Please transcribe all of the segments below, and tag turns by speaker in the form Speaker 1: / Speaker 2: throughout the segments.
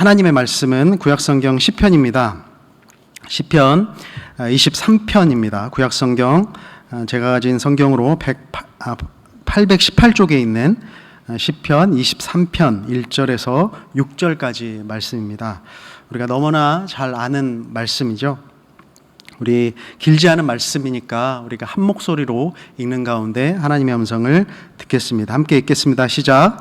Speaker 1: 하나님의 말씀은 구약성경 시편입니다. 시편 23편입니다. 구약성경 제가 가진 성경으로 818쪽에 있는 시편 23편 1절에서 6절까지 말씀입니다. 우리가 너무나 잘 아는 말씀이죠. 우리 길지 않은 말씀이니까 우리가 한 목소리로 읽는 가운데 하나님의 음성을 듣겠습니다. 함께 읽겠습니다. 시작.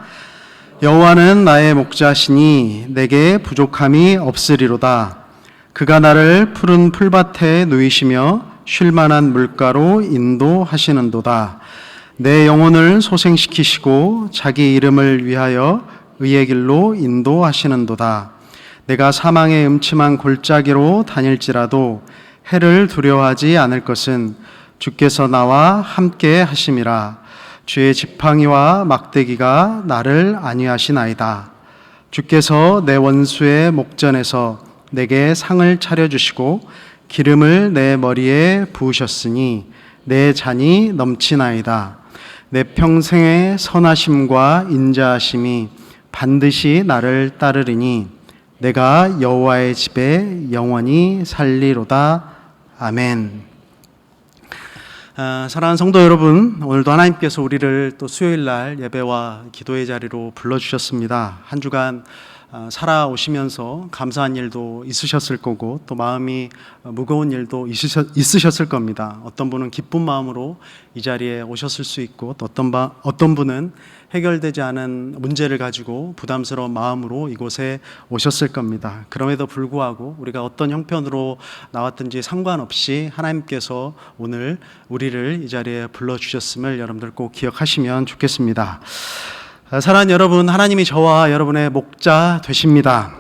Speaker 1: 여호와는 나의 목자시니 내게 부족함이 없으리로다. 그가 나를 푸른 풀밭에 누이시며 쉴 만한 물가로 인도하시는도다. 내 영혼을 소생시키시고 자기 이름을 위하여 의의 길로 인도하시는도다. 내가 사망의 음침한 골짜기로 다닐지라도 해를 두려워하지 않을 것은 주께서 나와 함께 하심이라. 주의 지팡이와 막대기가 나를 안위하시나이다. 주께서 내 원수의 목전에서 내게 상을 차려주시고 기름을 내 머리에 부으셨으니 내 잔이 넘치나이다. 내 평생의 선하심과 인자하심이 반드시 나를 따르리니 내가 여호와의 집에 영원히 살리로다. 아멘. 사랑하는 성도 여러분, 오늘도 하나님께서 우리를 또 수요일날 예배와 기도의 자리로 불러주셨습니다. 한 주간 살아오시면서 감사한 일도 있으셨을 거고 또 마음이 무거운 일도 있으셨을 겁니다. 어떤 분은 기쁜 마음으로 이 자리에 오셨을 수 있고 또 어떤 분은 해결되지 않은 문제를 가지고 부담스러운 마음으로 이곳에 오셨을 겁니다. 그럼에도 불구하고 우리가 어떤 형편으로 나왔든지 상관없이 하나님께서 오늘 우리를 이 자리에 불러주셨음을 여러분들 꼭 기억하시면 좋겠습니다. 사랑하는 여러분, 하나님이 저와 여러분의 목자 되십니다.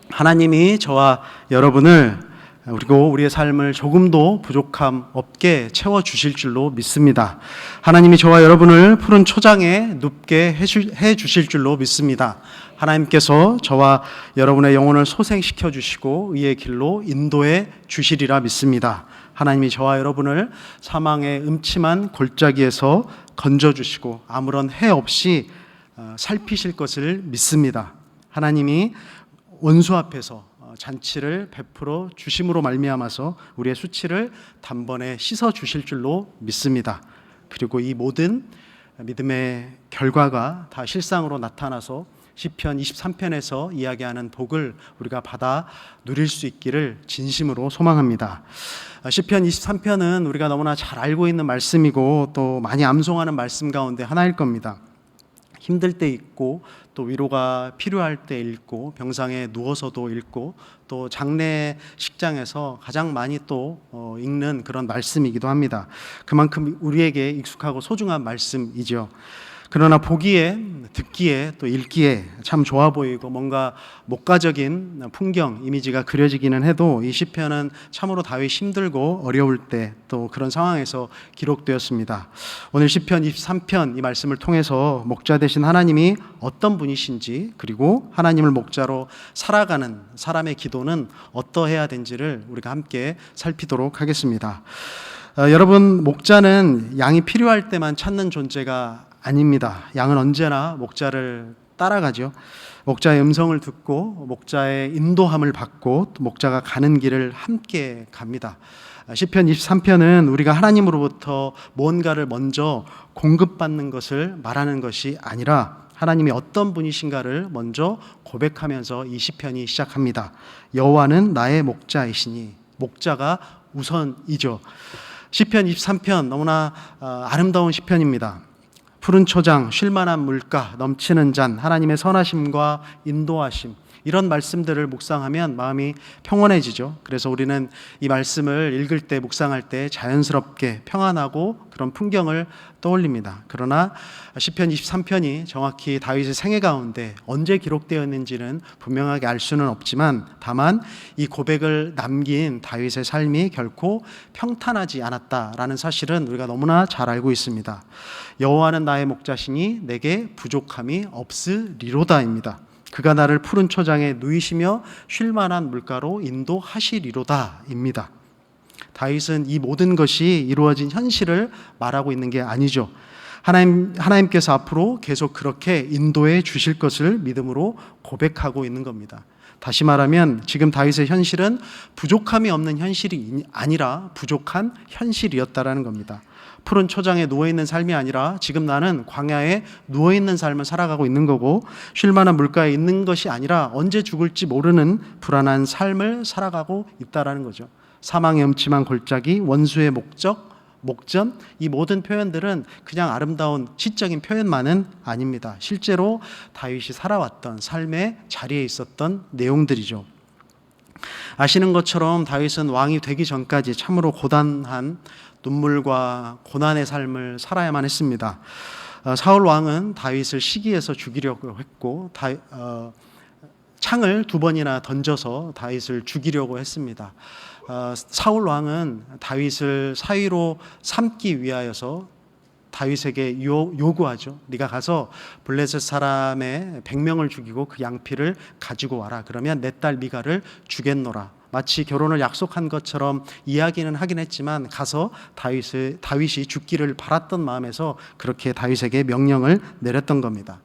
Speaker 1: 하나님이 저와 여러분을 그리고 우리의 삶을 조금도 부족함 없게 채워주실 줄로 믿습니다. 하나님이 저와 여러분을 푸른 초장에 눕게 해주실 줄로 믿습니다. 하나님께서 저와 여러분의 영혼을 소생시켜 주시고 의의 길로 인도해 주시리라 믿습니다. 하나님이 저와 여러분을 사망의 음침한 골짜기에서 건져주시고 아무런 해 없이 살피실 것을 믿습니다. 하나님이 원수 앞에서 잔치를 베풀어 주심으로 말미암아서 우리의 수치를 단번에 씻어 주실 줄로 믿습니다. 그리고 이 모든 믿음의 결과가 다 실상으로 나타나서 시편 23편에서 이야기하는 복을 우리가 받아 누릴 수 있기를 진심으로 소망합니다. 시편 23편은 우리가 너무나 잘 알고 있는 말씀이고 또 많이 암송하는 말씀 가운데 하나일 겁니다. 힘들 때 읽고 또 위로가 필요할 때 읽고 병상에 누워서도 읽고 또 장례식장에서 가장 많이 또 읽는 그런 말씀이기도 합니다. 그만큼 우리에게 익숙하고 소중한 말씀이죠. 그러나 보기에, 듣기에, 또 읽기에 참 좋아 보이고 뭔가 목가적인 풍경, 이미지가 그려지기는 해도 이 시편은 참으로 다윗이 힘들고 어려울 때 또 그런 상황에서 기록되었습니다. 오늘 시편 23편 이 말씀을 통해서 목자 되신 하나님이 어떤 분이신지 그리고 하나님을 목자로 살아가는 사람의 기도는 어떠해야 되는지를 우리가 함께 살피도록 하겠습니다. 여러분, 목자는 양이 필요할 때만 찾는 존재가 아닙니다. 양은 언제나 목자를 따라가죠. 목자의 음성을 듣고 목자의 인도함을 받고 또 목자가 가는 길을 함께 갑니다. 시편 23편은 우리가 하나님으로부터 무언가를 먼저 공급받는 것을 말하는 것이 아니라 하나님이 어떤 분이신가를 먼저 고백하면서 이 시편이 시작합니다. 여호와는 나의 목자이시니, 목자가 우선이죠. 시편 23편 너무나 아름다운 시편입니다. 푸른 초장, 쉴만한 물가, 넘치는 잔, 하나님의 선하심과 인도하심, 이런 말씀들을 묵상하면 마음이 평온해지죠. 그래서 우리는 이 말씀을 읽을 때, 묵상할 때 자연스럽게 평안하고 그런 풍경을 떠올립니다. 그러나 시편 23편이 정확히 다윗의 생애 가운데 언제 기록되었는지는 분명하게 알 수는 없지만 다만 이 고백을 남긴 다윗의 삶이 결코 평탄하지 않았다라는 사실은 우리가 너무나 잘 알고 있습니다. 여호와는 나의 목자시니 내게 부족함이 없으리로다입니다. 그가 나를 푸른 초장에 누이시며 쉴 만한 물가로 인도하시리로다입니다. 다윗은 이 모든 것이 이루어진 현실을 말하고 있는 게 아니죠. 하나님께서 앞으로 계속 그렇게 인도해 주실 것을 믿음으로 고백하고 있는 겁니다. 다시 말하면 지금 다윗의 현실은 부족함이 없는 현실이 아니라 부족한 현실이었다라는 겁니다. 푸른 초장에 누워있는 삶이 아니라 지금 나는 광야에 누워있는 삶을 살아가고 있는 거고, 쉴 만한 물가에 있는 것이 아니라 언제 죽을지 모르는 불안한 삶을 살아가고 있다라는 거죠. 사망의 음침한 골짜기, 원수의 목전, 이 모든 표현들은 그냥 아름다운 시적인 표현만은 아닙니다. 실제로 다윗이 살아왔던 삶의 자리에 있었던 내용들이죠. 아시는 것처럼 다윗은 왕이 되기 전까지 참으로 고단한 눈물과 고난의 삶을 살아야만 했습니다. 사울 왕은 다윗을 시기해서 죽이려고 했고 창을 2번이나 던져서 다윗을 죽이려고 했습니다. 사울 왕은 다윗을 사위로 삼기 위하여서 다윗에게 요구하죠. 네가 가서 블레셋 사람의 100명을 죽이고 그 양피를 가지고 와라. 그러면 내 딸 미갈을 주겠노라. 마치 결혼을 약속한 것처럼 이야기는 하긴 했지만 가서 다윗이 죽기를 바랐던 마음에서 그렇게 다윗에게 명령을 내렸던 겁니다.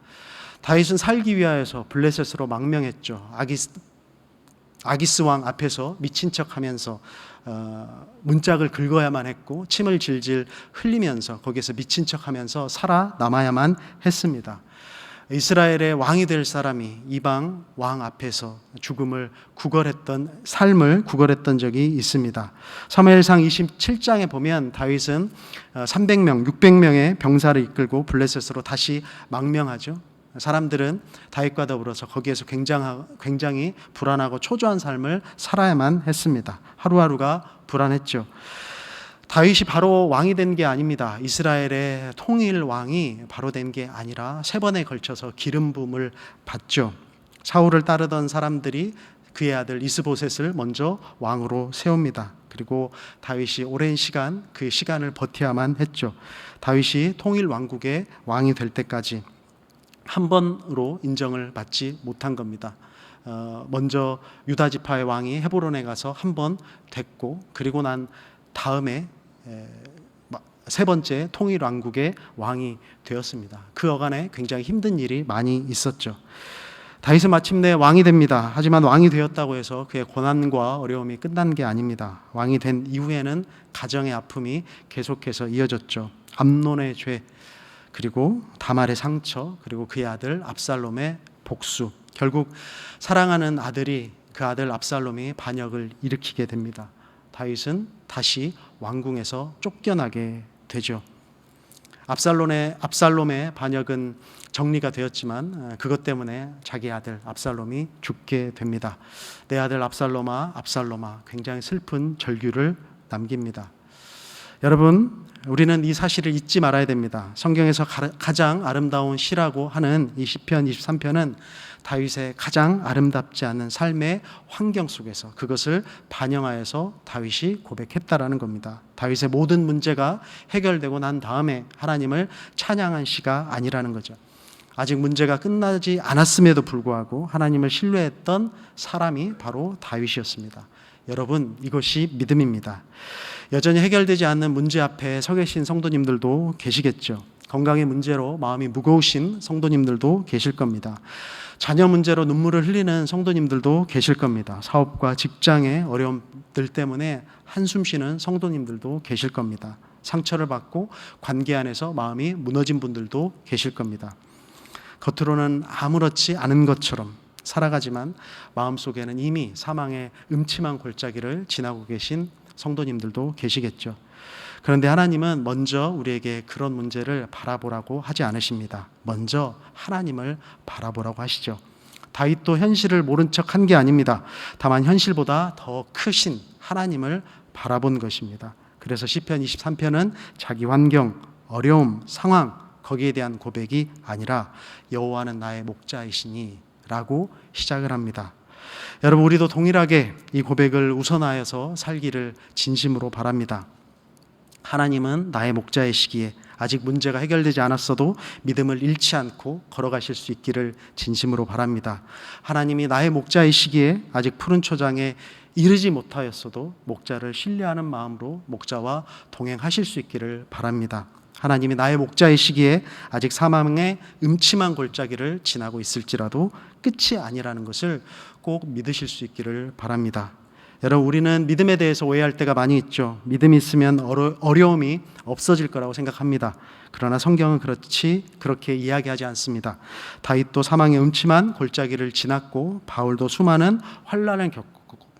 Speaker 1: 다윗은 살기 위하여서 블레셋으로 망명했죠. 아기스 왕 앞에서 미친 척하면서 문짝을 긁어야만 했고 침을 질질 흘리면서 거기에서 미친 척하면서 살아남아야만 했습니다. 이스라엘의 왕이 될 사람이 이방 왕 앞에서 삶을 구걸했던 적이 있습니다. 사무엘상 27장에 보면 다윗은 300명, 600명의 병사를 이끌고 블레셋으로 다시 망명하죠. 사람들은 다윗과 더불어서 거기에서 굉장히 불안하고 초조한 삶을 살아야만 했습니다. 하루하루가 불안했죠. 다윗이 바로 왕이 된 게 아닙니다. 이스라엘의 통일 왕이 바로 된 게 아니라 3번에 걸쳐서 기름 부음을 받죠. 사울을 따르던 사람들이 그의 아들 이스보셋을 먼저 왕으로 세웁니다. 그리고 다윗이 오랜 시간 그 시간을 버텨야만 했죠. 다윗이 통일 왕국의 왕이 될 때까지 한 번으로 인정을 받지 못한 겁니다. 먼저 유다 지파의 왕이 헤브론에 가서 한 번 됐고, 그리고 난 다음에 3번째 통일 왕국의 왕이 되었습니다. 그 어간에 굉장히 힘든 일이 많이 있었죠. 다윗은 마침내 왕이 됩니다. 하지만 왕이 되었다고 해서 그의 고난과 어려움이 끝난 게 아닙니다. 왕이 된 이후에는 가정의 아픔이 계속해서 이어졌죠. 암논의 죄, 그리고 다말의 상처, 그리고 그의 아들 압살롬의 복수. 결국 사랑하는 아들이, 그 아들 압살롬이 반역을 일으키게 됩니다. 다윗은 다시 왕궁에서 쫓겨나게 되죠. 압살롬의 반역은 정리가 되었지만 그것 때문에 자기 아들 압살롬이 죽게 됩니다. 내 아들 압살롬아, 굉장히 슬픈 절규를 남깁니다. 여러분, 우리는 이 사실을 잊지 말아야 됩니다. 성경에서 가장 아름다운 시라고 하는 이 시편 23편은 다윗의 가장 아름답지 않은 삶의 환경 속에서 그것을 반영하여서 다윗이 고백했다라는 겁니다. 다윗의 모든 문제가 해결되고 난 다음에 하나님을 찬양한 시가 아니라는 거죠. 아직 문제가 끝나지 않았음에도 불구하고 하나님을 신뢰했던 사람이 바로 다윗이었습니다. 여러분, 이것이 믿음입니다. 여전히 해결되지 않는 문제 앞에 서 계신 성도님들도 계시겠죠. 건강의 문제로 마음이 무거우신 성도님들도 계실 겁니다. 자녀 문제로 눈물을 흘리는 성도님들도 계실 겁니다. 사업과 직장의 어려움들 때문에 한숨 쉬는 성도님들도 계실 겁니다. 상처를 받고 관계 안에서 마음이 무너진 분들도 계실 겁니다. 겉으로는 아무렇지 않은 것처럼 살아가지만 마음속에는 이미 사망의 음침한 골짜기를 지나고 계신 성도님들도 계시겠죠. 그런데 하나님은 먼저 우리에게 그런 문제를 바라보라고 하지 않으십니다. 먼저 하나님을 바라보라고 하시죠. 다윗도 현실을 모른 척 한 게 아닙니다. 다만 현실보다 더 크신 하나님을 바라본 것입니다. 그래서 시편 23편은 자기 환경, 어려움, 상황, 거기에 대한 고백이 아니라 여호와는 나의 목자이시니 라고 시작을 합니다. 여러분, 우리도 동일하게 이 고백을 우선하여서 살기를 진심으로 바랍니다. 하나님은 나의 목자이시기에 아직 문제가 해결되지 않았어도 믿음을 잃지 않고 걸어가실 수 있기를 진심으로 바랍니다. 하나님이 나의 목자이시기에 아직 푸른 초장에 이르지 못하였어도 목자를 신뢰하는 마음으로 목자와 동행하실 수 있기를 바랍니다. 하나님이 나의 목자이시기에 아직 사망의 음침한 골짜기를 지나고 있을지라도 끝이 아니라는 것을 꼭 믿으실 수 있기를 바랍니다. 여러분, 우리는 믿음에 대해서 오해할 때가 많이 있죠. 믿음이 있으면 어려움이 없어질 거라고 생각합니다. 그러나 성경은 그렇게 이야기하지 않습니다. 다윗도 사망의 음침한 골짜기를 지났고, 바울도 수많은 환난을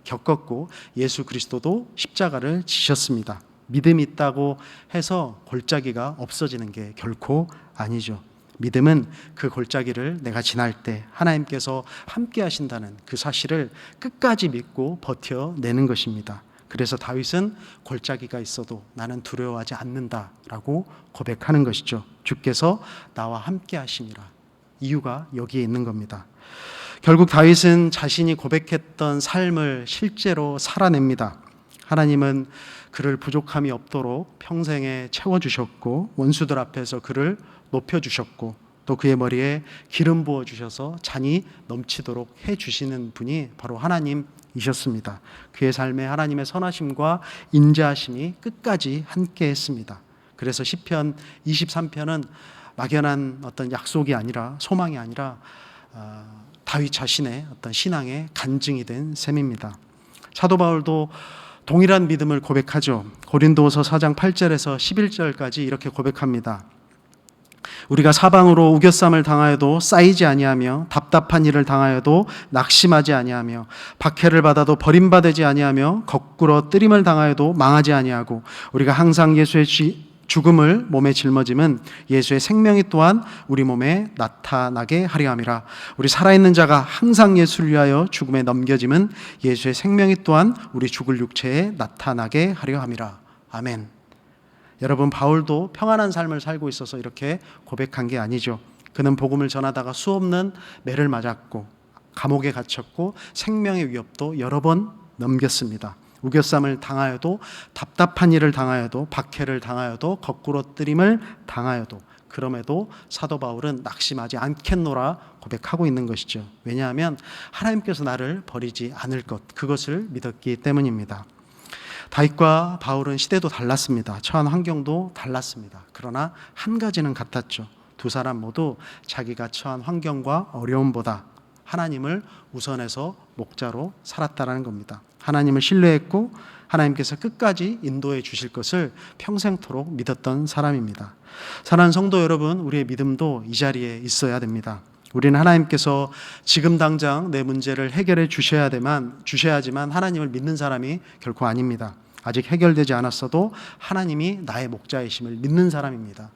Speaker 1: 겪었고, 예수 그리스도도 십자가를 지셨습니다. 믿음이 있다고 해서 골짜기가 없어지는 게 결코 아니죠. 믿음은 그 골짜기를 내가 지날 때 하나님께서 함께 하신다는 그 사실을 끝까지 믿고 버텨내는 것입니다. 그래서 다윗은 골짜기가 있어도 나는 두려워하지 않는다라고 고백하는 것이죠. 주께서 나와 함께 하시니라. 이유가 여기에 있는 겁니다. 결국 다윗은 자신이 고백했던 삶을 실제로 살아냅니다. 하나님은 그를 부족함이 없도록 평생에 채워주셨고, 원수들 앞에서 그를 높여주셨고, 또 그의 머리에 기름 부어주셔서 잔이 넘치도록 해주시는 분이 바로 하나님이셨습니다. 그의 삶에 하나님의 선하심과 인자하심이 끝까지 함께 했습니다. 그래서 시편 23편은 막연한 어떤 약속이 아니라, 소망이 아니라 다윗 자신의 어떤 신앙의 간증이 된 셈입니다. 사도 바울도 동일한 믿음을 고백하죠. 고린도서 4장 8절에서 11절까지 이렇게 고백합니다. 우리가 사방으로 우겨쌈을 당하여도 쌓이지 아니하며, 답답한 일을 당하여도 낙심하지 아니하며, 박해를 받아도 버림받지 아니하며, 거꾸로 뜨림을 당하여도 망하지 아니하고, 우리가 항상 예수의 죽음을 몸에 짊어짐은 예수의 생명이 또한 우리 몸에 나타나게 하려 함이라. 우리 살아있는 자가 항상 예수를 위하여 죽음에 넘겨짐은 예수의 생명이 또한 우리 죽을 육체에 나타나게 하려 함이라. 아멘. 여러분, 바울도 평안한 삶을 살고 있어서 이렇게 고백한 게 아니죠. 그는 복음을 전하다가 수없는 매를 맞았고, 감옥에 갇혔고, 생명의 위협도 여러 번 넘겼습니다. 우겨쌈을 당하여도, 답답한 일을 당하여도, 박해를 당하여도, 거꾸로 뜨림을 당하여도, 그럼에도 사도 바울은 낙심하지 않겠노라 고백하고 있는 것이죠. 왜냐하면 하나님께서 나를 버리지 않을 것, 그것을 믿었기 때문입니다. 다윗과 바울은 시대도 달랐습니다. 처한 환경도 달랐습니다. 그러나 한 가지는 같았죠. 두 사람 모두 자기가 처한 환경과 어려움보다 하나님을 우선해서 목자로 살았다는 겁니다. 하나님을 신뢰했고, 하나님께서 끝까지 인도해 주실 것을 평생토록 믿었던 사람입니다. 사랑하는 성도 여러분, 우리의 믿음도 이 자리에 있어야 됩니다. 우리는 하나님께서 지금 당장 내 문제를 해결해 주셔야지만 하나님을 믿는 사람이 결코 아닙니다. 아직 해결되지 않았어도 하나님이 나의 목자이심을 믿는 사람입니다.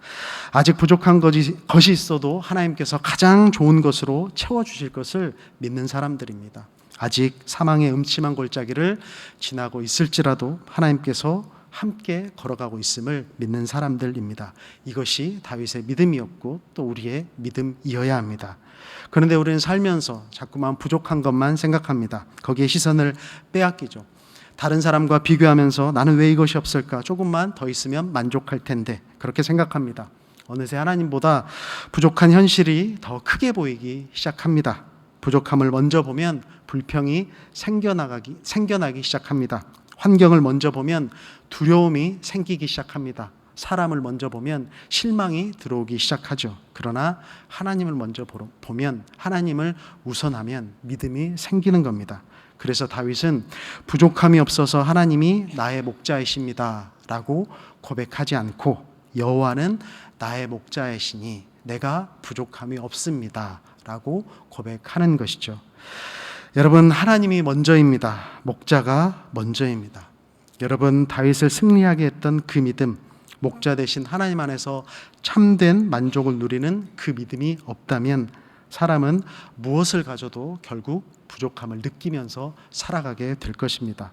Speaker 1: 아직 부족한 것이 있어도 하나님께서 가장 좋은 것으로 채워주실 것을 믿는 사람들입니다. 아직 사망의 음침한 골짜기를 지나고 있을지라도 하나님께서 함께 걸어가고 있음을 믿는 사람들입니다. 이것이 다윗의 믿음이었고 또 우리의 믿음이어야 합니다. 그런데 우리는 살면서 자꾸만 부족한 것만 생각합니다. 거기에 시선을 빼앗기죠. 다른 사람과 비교하면서 나는 왜 이것이 없을까? 조금만 더 있으면 만족할 텐데, 그렇게 생각합니다. 어느새 하나님보다 부족한 현실이 더 크게 보이기 시작합니다. 부족함을 먼저 보면 불평이 생겨나기 시작합니다. 환경을 먼저 보면 두려움이 생기기 시작합니다. 사람을 먼저 보면 실망이 들어오기 시작하죠. 그러나 하나님을 먼저 보면, 하나님을 우선하면 믿음이 생기는 겁니다. 그래서 다윗은 부족함이 없어서 하나님이 나의 목자이십니다 라고 고백하지 않고, 여호와는 나의 목자이시니 내가 부족함이 없습니다 라고 고백하는 것이죠. 여러분, 하나님이 먼저입니다. 목자가 먼저입니다. 여러분, 다윗을 승리하게 했던 그 믿음, 목자 되신 하나님 안에서 참된 만족을 누리는 그 믿음이 없다면 사람은 무엇을 가져도 결국 부족함을 느끼면서 살아가게 될 것입니다.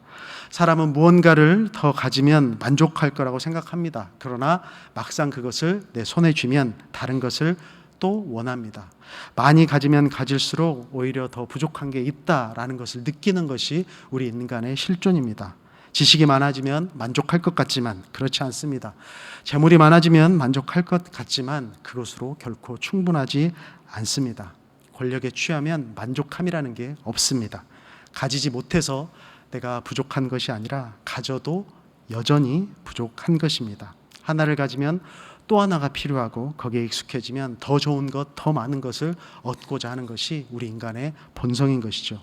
Speaker 1: 사람은 무언가를 더 가지면 만족할 거라고 생각합니다. 그러나 막상 그것을 내 손에 쥐면 다른 것을 또 원합니다. 많이 가지면 가질수록 오히려 더 부족한 게 있다라는 것을 느끼는 것이 우리 인간의 실존입니다. 지식이 많아지면 만족할 것 같지만 그렇지 않습니다. 재물이 많아지면 만족할 것 같지만 그것으로 결코 충분하지 않습니다. 권력에 취하면 만족함이라는 게 없습니다. 가지지 못해서 내가 부족한 것이 아니라 가져도 여전히 부족한 것입니다. 하나를 가지면 또 하나가 필요하고 거기에 익숙해지면 더 좋은 것, 더 많은 것을 얻고자 하는 것이 우리 인간의 본성인 것이죠.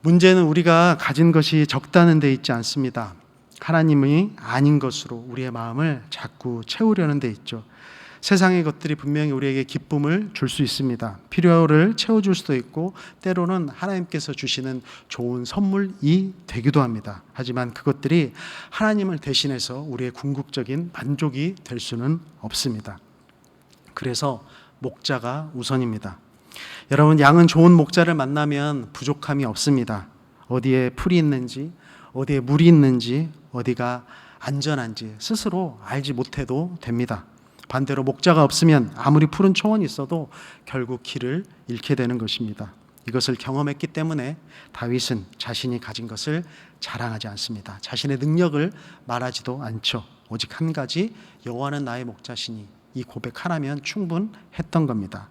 Speaker 1: 문제는 우리가 가진 것이 적다는 데 있지 않습니다. 하나님이 아닌 것으로 우리의 마음을 자꾸 채우려는 데 있죠. 세상의 것들이 분명히 우리에게 기쁨을 줄 수 있습니다. 필요를 채워줄 수도 있고 때로는 하나님께서 주시는 좋은 선물이 되기도 합니다. 하지만 그것들이 하나님을 대신해서 우리의 궁극적인 만족이 될 수는 없습니다. 그래서 목자가 우선입니다. 여러분, 양은 좋은 목자를 만나면 부족함이 없습니다. 어디에 풀이 있는지, 어디에 물이 있는지, 어디가 안전한지 스스로 알지 못해도 됩니다. 반대로 목자가 없으면 아무리 푸른 초원이 있어도 결국 길을 잃게 되는 것입니다. 이것을 경험했기 때문에 다윗은 자신이 가진 것을 자랑하지 않습니다. 자신의 능력을 말하지도 않죠. 오직 한 가지, 여호와는 나의 목자시니, 이 고백 하나면 충분했던 겁니다.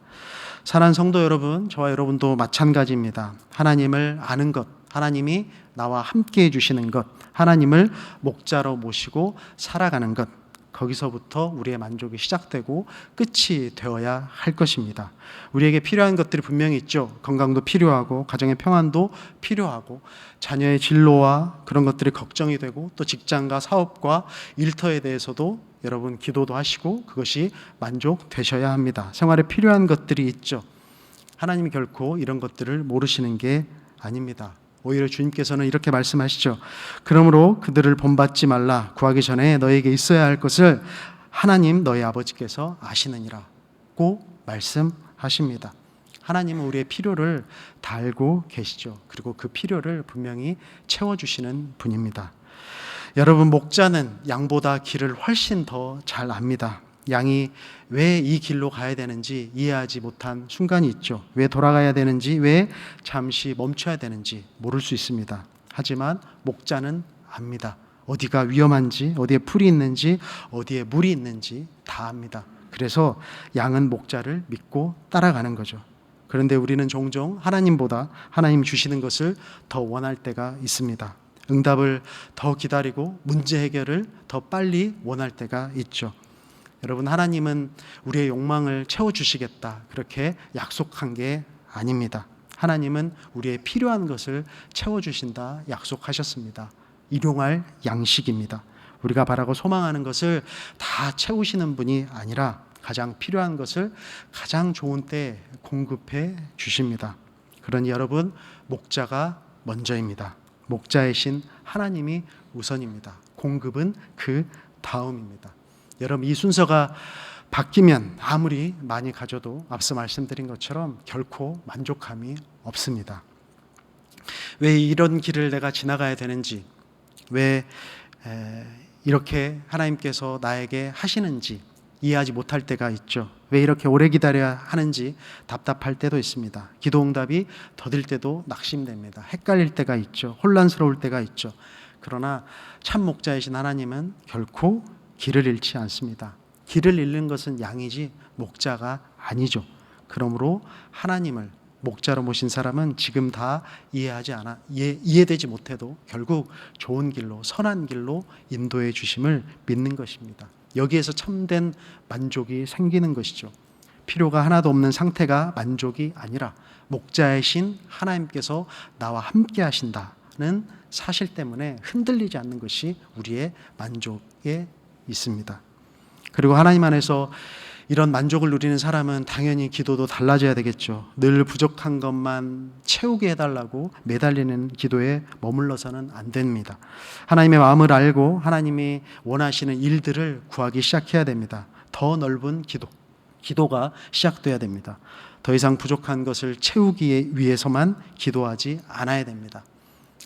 Speaker 1: 사랑하는 성도 여러분, 저와 여러분도 마찬가지입니다. 하나님을 아는 것, 하나님이 나와 함께 해주시는 것, 하나님을 목자로 모시고 살아가는 것, 거기서부터 우리의 만족이 시작되고 끝이 되어야 할 것입니다. 우리에게 필요한 것들이 분명히 있죠. 건강도 필요하고 가정의 평안도 필요하고 자녀의 진로와 그런 것들이 걱정이 되고 또 직장과 사업과 일터에 대해서도 여러분 기도도 하시고 그것이 만족되셔야 합니다. 생활에 필요한 것들이 있죠. 하나님이 결코 이런 것들을 모르시는 게 아닙니다. 오히려 주님께서는 이렇게 말씀하시죠. 그러므로 그들을 본받지 말라. 구하기 전에 너에게 있어야 할 것을 하나님 너희 아버지께서 아시느니라고 말씀하십니다. 하나님은 우리의 필요를 다 알고 계시죠. 그리고 그 필요를 분명히 채워주시는 분입니다. 여러분, 목자는 양보다 길을 훨씬 더 잘 압니다. 양이 왜 이 길로 가야 되는지 이해하지 못한 순간이 있죠. 왜 돌아가야 되는지, 왜 잠시 멈춰야 되는지 모를 수 있습니다. 하지만 목자는 압니다. 어디가 위험한지, 어디에 풀이 있는지, 어디에 물이 있는지 다 압니다. 그래서 양은 목자를 믿고 따라가는 거죠. 그런데 우리는 종종 하나님보다 하나님 주시는 것을 더 원할 때가 있습니다. 응답을 더 기다리고 문제 해결을 더 빨리 원할 때가 있죠. 여러분, 하나님은 우리의 욕망을 채워주시겠다 그렇게 약속한 게 아닙니다. 하나님은 우리의 필요한 것을 채워주신다 약속하셨습니다. 일용할 양식입니다. 우리가 바라고 소망하는 것을 다 채우시는 분이 아니라 가장 필요한 것을 가장 좋은 때에 공급해 주십니다. 그러니 여러분, 목자가 먼저입니다. 목자이신 하나님이 우선입니다. 공급은 그 다음입니다. 여러분, 이 순서가 바뀌면 아무리 많이 가져도 앞서 말씀드린 것처럼 결코 만족함이 없습니다. 왜 이런 길을 내가 지나가야 되는지, 왜 이렇게 하나님께서 나에게 하시는지 이해하지 못할 때가 있죠. 왜 이렇게 오래 기다려야 하는지 답답할 때도 있습니다. 기도 응답이 더딜 때도 낙심됩니다. 헷갈릴 때가 있죠. 혼란스러울 때가 있죠. 그러나 참 목자이신 하나님은 결코 길을 잃지 않습니다. 길을 잃는 것은 양이지 목자가 아니죠. 그러므로 하나님을 목자로 모신 사람은 지금 다 이해되지 못해도 결국 좋은 길로, 선한 길로 인도해 주심을 믿는 것입니다. 여기에서 참된 만족이 생기는 것이죠. 필요가 하나도 없는 상태가 만족이 아니라 목자이신 하나님께서 나와 함께 하신다는 사실 때문에 흔들리지 않는 것이 우리의 만족에 있습니다. 그리고 하나님 안에서 이런 만족을 누리는 사람은 당연히 기도도 달라져야 되겠죠. 늘 부족한 것만 채우게 해달라고 매달리는 기도에 머물러서는 안 됩니다. 하나님의 마음을 알고 하나님이 원하시는 일들을 구하기 시작해야 됩니다. 더 넓은 기도가 시작돼야 됩니다. 더 이상 부족한 것을 채우기 위해서만 기도하지 않아야 됩니다.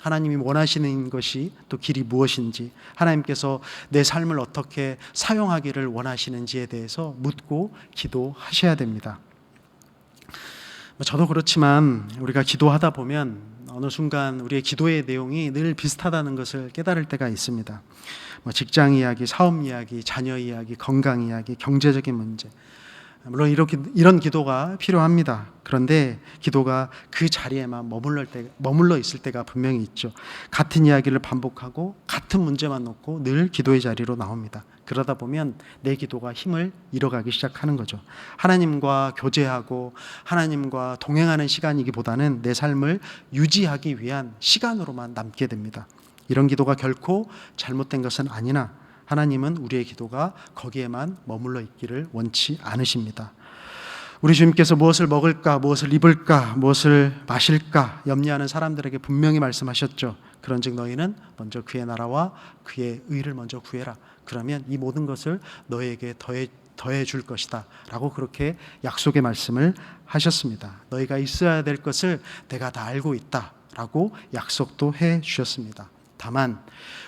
Speaker 1: 하나님이 원하시는 것이 또 길이 무엇인지, 하나님께서 내 삶을 어떻게 사용하기를 원하시는지에 대해서 묻고 기도하셔야 됩니다. 저도 그렇지만 우리가 기도하다 보면 어느 순간 우리의 기도의 내용이 늘 비슷하다는 것을 깨달을 때가 있습니다. 직장 이야기, 사업 이야기, 자녀 이야기, 건강 이야기, 경제적인 문제, 물론 이런 기도가 필요합니다. 그런데 기도가 그 자리에만 머물러 있을 때가 분명히 있죠. 같은 이야기를 반복하고 같은 문제만 놓고 늘 기도의 자리로 나옵니다. 그러다 보면 내 기도가 힘을 잃어가기 시작하는 거죠. 하나님과 교제하고 하나님과 동행하는 시간이기보다는 내 삶을 유지하기 위한 시간으로만 남게 됩니다. 이런 기도가 결코 잘못된 것은 아니나 하나님은 우리의 기도가 거기에만 머물러 있기를 원치 않으십니다. 우리 주님께서 무엇을 먹을까, 무엇을 입을까, 무엇을 마실까 염려하는 사람들에게 분명히 말씀하셨죠. 그런즉 너희는 먼저 그의 나라와 그의 의를 먼저 구해라. 그러면 이 모든 것을 너희에게 더해 줄 것이다 라고 그렇게 약속의 말씀을 하셨습니다. 너희가 있어야 될 것을 내가 다 알고 있다 라고 약속도 해 주셨습니다. 다만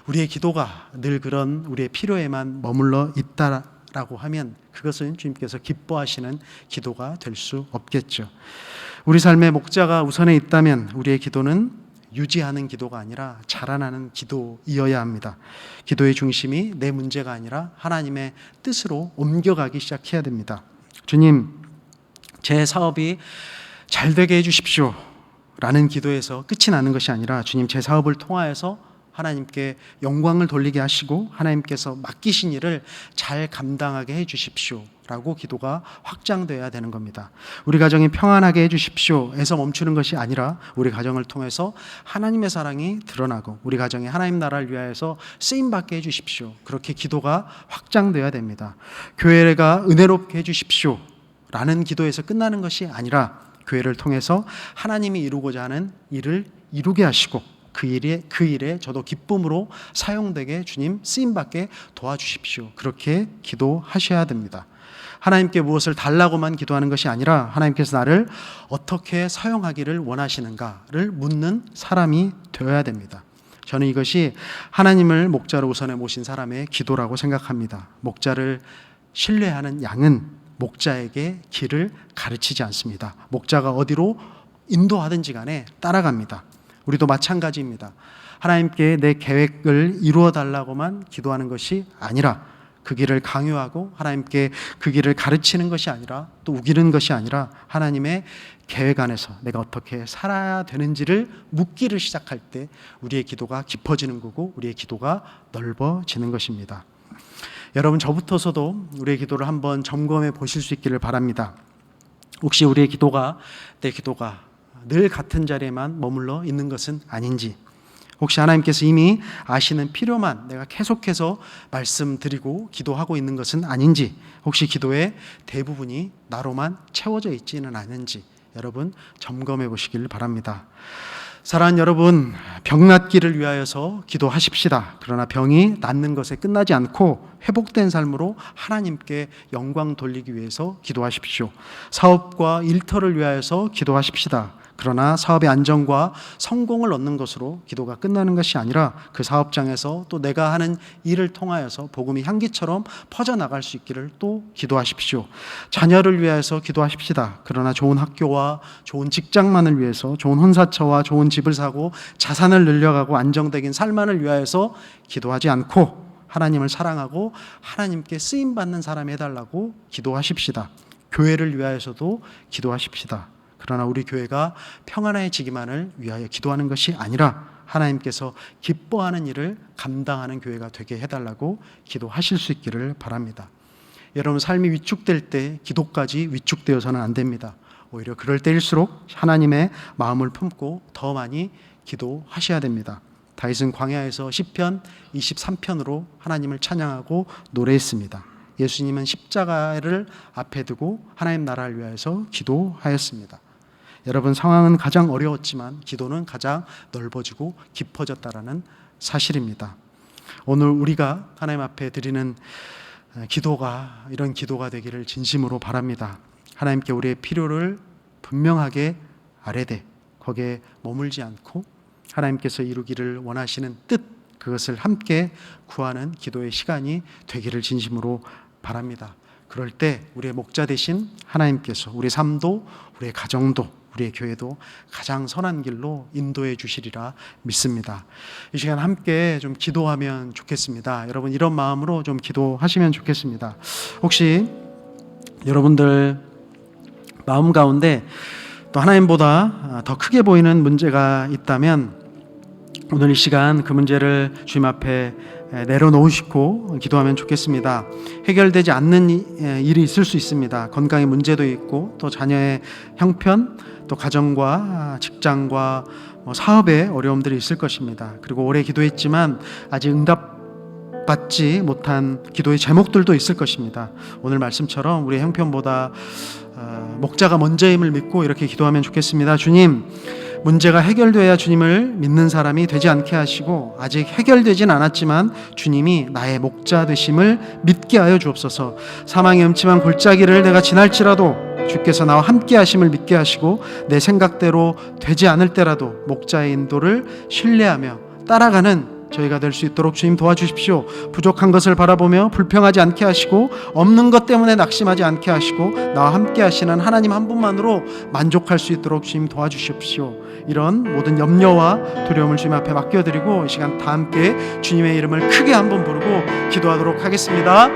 Speaker 1: 우리의 기도가 늘 그런 우리의 필요에만 머물러 있다라고 하면 그것은 주님께서 기뻐하시는 기도가 될 수 없겠죠. 우리 삶의 목자가 우선에 있다면 우리의 기도는 유지하는 기도가 아니라 자라나는 기도이어야 합니다. 기도의 중심이 내 문제가 아니라 하나님의 뜻으로 옮겨가기 시작해야 됩니다. 주님, 제 사업이 잘 되게 해주십시오 라는 기도에서 끝이 나는 것이 아니라 주님, 제 사업을 통하여서 하나님께 영광을 돌리게 하시고 하나님께서 맡기신 일을 잘 감당하게 해 주십시오 라고 기도가 확장되어야 되는 겁니다. 우리 가정이 평안하게 해 주십시오 에서 멈추는 것이 아니라 우리 가정을 통해서 하나님의 사랑이 드러나고 우리 가정이 하나님 나라를 위하여서 쓰임받게 해 주십시오, 그렇게 기도가 확장되어야 됩니다. 교회가 은혜롭게 해 주십시오 라는 기도에서 끝나는 것이 아니라 교회를 통해서 하나님이 이루고자 하는 일을 이루게 하시고 그 일에 저도 기쁨으로 사용되게 주님 쓰임받게 도와주십시오, 그렇게 기도하셔야 됩니다. 하나님께 무엇을 달라고만 기도하는 것이 아니라 하나님께서 나를 어떻게 사용하기를 원하시는가를 묻는 사람이 되어야 됩니다. 저는 이것이 하나님을 목자로 우선에 모신 사람의 기도라고 생각합니다. 목자를 신뢰하는 양은 목자에게 길을 가르치지 않습니다. 목자가 어디로 인도하든지 간에 따라갑니다. 우리도 마찬가지입니다. 하나님께 내 계획을 이루어 달라고만 기도하는 것이 아니라 그 길을 강요하고 하나님께 그 길을 가르치는 것이 아니라 또 우기는 것이 아니라 하나님의 계획 안에서 내가 어떻게 살아야 되는지를 묻기를 시작할 때 우리의 기도가 깊어지는 거고 우리의 기도가 넓어지는 것입니다. 여러분, 저부터서도 우리의 기도를 한번 점검해 보실 수 있기를 바랍니다. 혹시 우리의 기도가, 내 기도가 늘 같은 자리에만 머물러 있는 것은 아닌지, 혹시 하나님께서 이미 아시는 필요만 내가 계속해서 말씀드리고 기도하고 있는 것은 아닌지, 혹시 기도의 대부분이 나로만 채워져 있지는 않은지 여러분 점검해 보시길 바랍니다. 사랑하는 여러분, 병 낫기를 위하여서 기도하십시다. 그러나 병이 낫는 것에 끝나지 않고 회복된 삶으로 하나님께 영광 돌리기 위해서 기도하십시오. 사업과 일터를 위하여서 기도하십시다. 그러나 사업의 안정과 성공을 얻는 것으로 기도가 끝나는 것이 아니라 그 사업장에서 또 내가 하는 일을 통하여서 복음이 향기처럼 퍼져나갈 수 있기를 또 기도하십시오. 자녀를 위해서 기도하십시다. 그러나 좋은 학교와 좋은 직장만을 위해서, 좋은 혼사처와 좋은 집을 사고 자산을 늘려가고 안정적인 삶만을 위하여서 기도하지 않고 하나님을 사랑하고 하나님께 쓰임받는 사람이 해달라고 기도하십시다. 교회를 위하여서도 기도하십시다. 그러나 우리 교회가 평안해지기만을 위하여 기도하는 것이 아니라 하나님께서 기뻐하는 일을 감당하는 교회가 되게 해달라고 기도하실 수 있기를 바랍니다. 여러분, 삶이 위축될 때 기도까지 위축되어서는 안 됩니다. 오히려 그럴 때일수록 하나님의 마음을 품고 더 많이 기도하셔야 됩니다. 다윗은 광야에서 시편 23편으로 하나님을 찬양하고 노래했습니다. 예수님은 십자가를 앞에 두고 하나님 나라를 위하여서 기도하였습니다. 여러분, 상황은 가장 어려웠지만 기도는 가장 넓어지고 깊어졌다라는 사실입니다. 오늘 우리가 하나님 앞에 드리는 기도가 이런 기도가 되기를 진심으로 바랍니다. 하나님께 우리의 필요를 분명하게 아뢰되 거기에 머물지 않고 하나님께서 이루기를 원하시는 뜻, 그것을 함께 구하는 기도의 시간이 되기를 진심으로 바랍니다. 그럴 때 우리의 목자 되신 하나님께서 우리 삶도, 우리의 가정도, 우리의 교회도 가장 선한 길로 인도해 주시리라 믿습니다. 이 시간 함께 좀 기도하면 좋겠습니다. 여러분, 이런 마음으로 좀 기도하시면 좋겠습니다. 혹시 여러분들 마음 가운데 또 하나님보다 더 크게 보이는 문제가 있다면 오늘 이 시간 그 문제를 주님 앞에 내려놓으시고 기도하면 좋겠습니다. 해결되지 않는 일이 있을 수 있습니다. 건강의 문제도 있고 또 자녀의 형편, 또 가정과 직장과 사업에 어려움들이 있을 것입니다. 그리고 오래 기도했지만 아직 응답받지 못한 기도의 제목들도 있을 것입니다. 오늘 말씀처럼 우리의 형편보다 목자가 먼저임을 믿고 이렇게 기도하면 좋겠습니다. 주님, 문제가 해결돼야 주님을 믿는 사람이 되지 않게 하시고 아직 해결되진 않았지만 주님이 나의 목자 되심을 믿게 하여 주옵소서. 사망의 음침한 골짜기를 내가 지날지라도 주께서 나와 함께 하심을 믿게 하시고 내 생각대로 되지 않을 때라도 목자의 인도를 신뢰하며 따라가는 저희가 될 수 있도록 주님 도와주십시오. 부족한 것을 바라보며 불평하지 않게 하시고 없는 것 때문에 낙심하지 않게 하시고 나와 함께 하시는 하나님 한 분만으로 만족할 수 있도록 주님 도와주십시오. 이런 모든 염려와 두려움을 주님 앞에 맡겨드리고 이 시간 다 함께 주님의 이름을 크게 한번 부르고 기도하도록 하겠습니다.